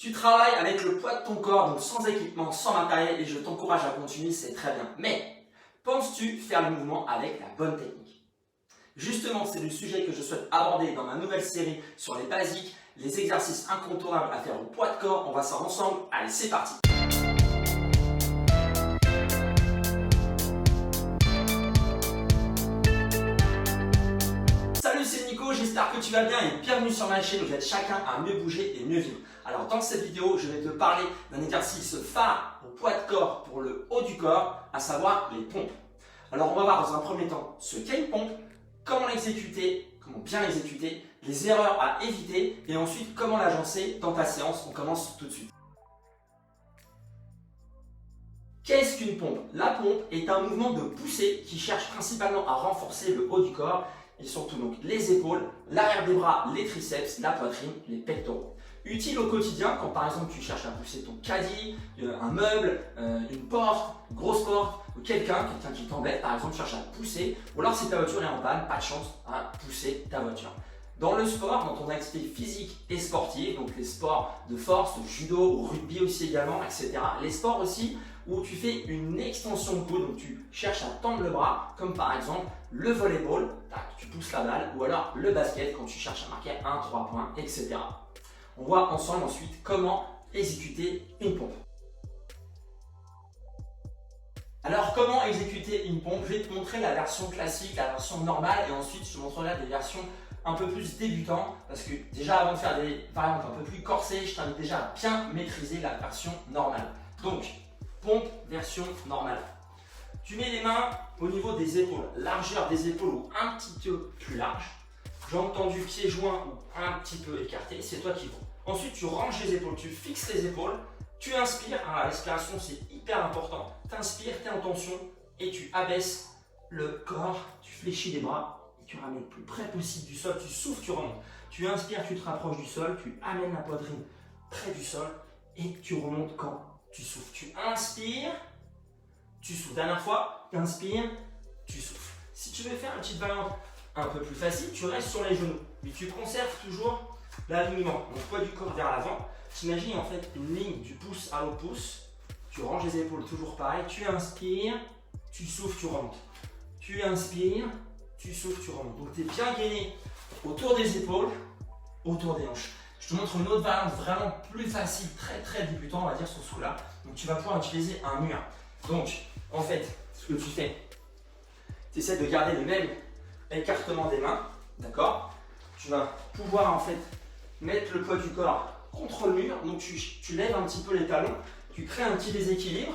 Tu travailles avec le poids de ton corps, donc sans équipement, sans matériel, et je t'encourage à continuer, c'est très bien. Mais, penses-tu faire le mouvement avec la bonne technique? Justement, c'est le sujet que je souhaite aborder dans ma nouvelle série sur les basiques, les exercices incontournables à faire au poids de corps. On va ça ensemble. Allez, c'est parti! Salut, c'est Nico, j'espère que tu vas bien et bienvenue sur ma chaîne où j'aide chacun à mieux bouger et mieux vivre. Alors dans cette vidéo, je vais te parler d'un exercice phare au poids de corps pour le haut du corps, à savoir les pompes. Alors on va voir dans un premier temps ce qu'est une pompe, comment l'exécuter, comment bien l'exécuter, les erreurs à éviter et ensuite comment l'agencer dans ta séance. On commence tout de suite. Qu'est-ce qu'une pompe? La pompe est un mouvement de poussée qui cherche principalement à renforcer le haut du corps et surtout donc les épaules, l'arrière des bras, les triceps, la poitrine, les pectoraux. Utile au quotidien quand par exemple tu cherches à pousser ton caddie, un meuble, une porte, une grosse porte, ou quelqu'un qui t'embête par exemple cherche à pousser, ou alors si ta voiture est en panne, pas de chance à pousser ta voiture. Dans le sport, dans ton activité physique et sportive, donc les sports de force, le judo, au rugby aussi également, etc. Les sports aussi où tu fais une extension de coude, donc tu cherches à tendre le bras, comme par exemple le volleyball, tu pousses la balle, ou alors le basket quand tu cherches à marquer 1-3 points, etc. On voit ensemble ensuite comment exécuter une pompe. Alors comment exécuter une pompe? Je vais te montrer la version classique, la version normale et ensuite je te montrerai des versions un peu plus débutantes parce que déjà avant de faire des variantes un peu plus corsées, je t'invite déjà à bien maîtriser la version normale. Donc, pompe version normale. Tu mets les mains au niveau des épaules, largeur des épaules ou un petit peu plus large. Jambes tendues, pieds joints ou un petit peu écartés, c'est toi qui vois. Ensuite, tu ranges les épaules, tu fixes les épaules, tu inspires, la respiration c'est hyper important. Tu inspires, tu es en tension et tu abaisses le corps, tu fléchis les bras et tu ramènes le plus près possible du sol, tu souffles, tu remontes. Tu inspires, tu te rapproches du sol, tu amènes la poitrine près du sol et tu remontes quand tu souffles. Tu inspires, tu souffles. Dernière fois, tu inspires, tu souffles. Si tu veux faire une petite variante un peu plus facile, tu restes sur les genoux, mais tu conserves toujours l'alignement, donc poids du corps vers l'avant. T'imagines en fait une ligne du pouce à l'autre pouce, tu ranges les épaules toujours pareil, tu inspires, tu souffles, tu remontes. Tu inspires, tu souffles, tu remontes. Donc tu es bien gainé autour des épaules, autour des hanches. Je te montre une autre variante vraiment plus facile, très débutant, on va dire sur ce coup-là. Donc tu vas pouvoir utiliser un mur. Donc en fait, ce que tu fais, tu essaies de garder le même écartement des mains, d'accord? Tu vas pouvoir en fait mettre le poids du corps contre le mur, donc tu lèves un petit peu les talons, tu crées un petit déséquilibre,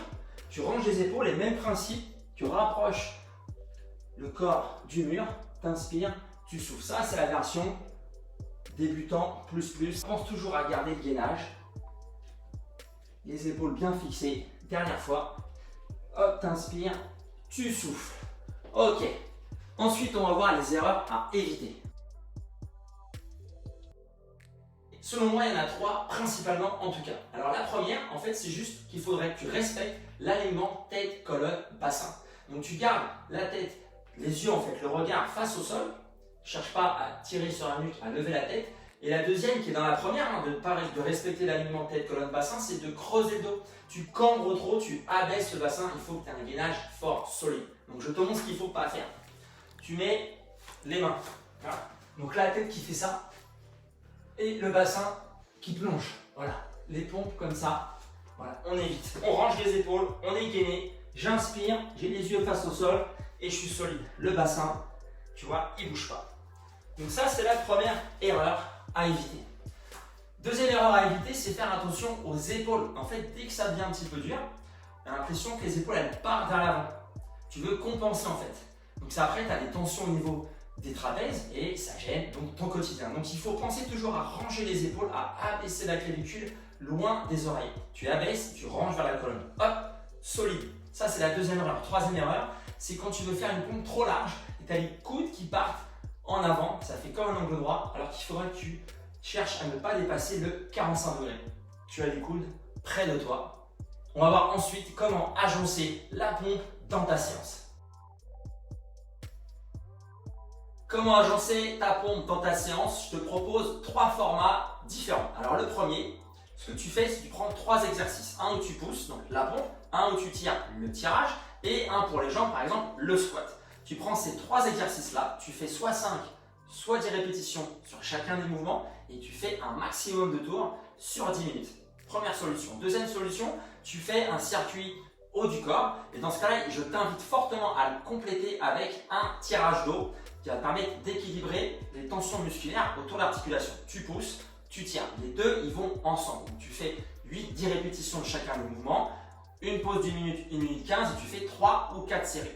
tu ranges les épaules, et même principe, tu rapproches le corps du mur, tu inspires, tu souffles. Ça c'est la version débutant plus. Pense toujours à garder le gainage, les épaules bien fixées. Dernière fois, hop, tu inspires, tu souffles. Ok. Ensuite, on va voir les erreurs à éviter. Selon moi, il y en a trois principalement en tout cas. Alors la première, en fait, c'est juste qu'il faudrait que tu respectes l'alignement tête, colonne, bassin. Donc tu gardes la tête, les yeux en fait, le regard face au sol. Cherche pas à tirer sur la nuque, à lever la tête. Et la deuxième, qui est dans la première, de respecter l'alignement tête, colonne, bassin, c'est de creuser le dos. Tu cambres trop, tu abaisses le bassin, il faut que tu aies un gainage fort, solide. Donc je te montre ce qu'il ne faut pas faire. Tu mets les mains. Voilà. Donc la tête qui fait ça. Et le bassin qui plonge. Voilà. Les pompes comme ça. Voilà. On évite. On range les épaules, on est gainé. J'inspire, j'ai les yeux face au sol et je suis solide. Le bassin, tu vois, il ne bouge pas. Donc ça, c'est la première erreur à éviter. Deuxième erreur à éviter, c'est faire attention aux épaules. En fait, dès que ça devient un petit peu dur, tu as l'impression que les épaules, elles partent vers l'avant. Tu veux compenser en fait. Donc ça, après, tu as des tensions au niveau des trapèzes et ça gêne donc ton quotidien. Donc il faut penser toujours à ranger les épaules, à abaisser la clavicule loin des oreilles. Tu abaisses, tu ranges vers la colonne. Hop, solide. Ça, c'est la deuxième erreur. Troisième erreur, c'est quand tu veux faire une pompe trop large et tu as les coudes qui partent en avant, ça fait comme un angle droit, alors qu'il faudrait que tu cherches à ne pas dépasser le 45 degrés. Tu as les coudes près de toi. On va voir ensuite comment agencer la pompe dans ta séance. Comment agencer ta pompe dans ta séance? Je te propose trois formats différents. Alors le premier, Ce que tu fais, c'est que tu prends 3 exercices. Un où tu pousses, donc la pompe, un où tu tires, le tirage, et un pour les jambes, par exemple, le squat. Tu prends ces 3 exercices-là, tu fais soit 5, soit 10 répétitions sur chacun des mouvements, et tu fais un maximum de tours sur 10 minutes. Première solution. Deuxième solution, tu fais un circuit haut du corps, et dans ce cas-là, je t'invite fortement à le compléter avec un tirage d'eau qui va te permettre d'équilibrer les tensions musculaires autour de l'articulation. Tu pousses, tu tires. Les deux, ils vont ensemble. Donc, tu fais 8-10 répétitions de chacun des mouvements, une pause d'une minute, 1 minute 15, et tu fais 3 ou 4 séries.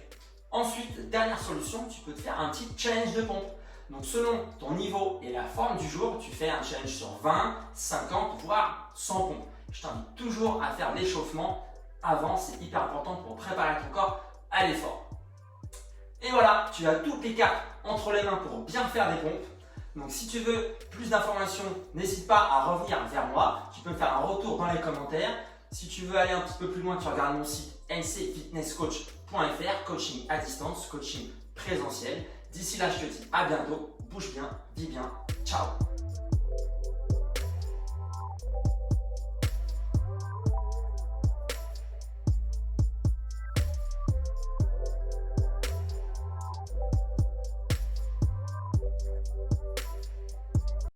Ensuite, dernière solution, tu peux te faire un petit challenge de pompe. Donc, selon ton niveau et la forme du jour, tu fais un challenge sur 20, 50, voire 100 pompes. Je t'invite toujours à faire l'échauffement avant, c'est hyper important pour préparer ton corps à l'effort. Et voilà, tu as toutes les cartes entre les mains pour bien faire des pompes. Donc si tu veux plus d'informations, n'hésite pas à revenir vers moi. Tu peux me faire un retour dans les commentaires. Si tu veux aller un petit peu plus loin, tu regardes mon site ncfitnesscoach.fr, coaching à distance, coaching présentiel. D'ici là, je te dis à bientôt. Bouge bien, vis bien. Ciao.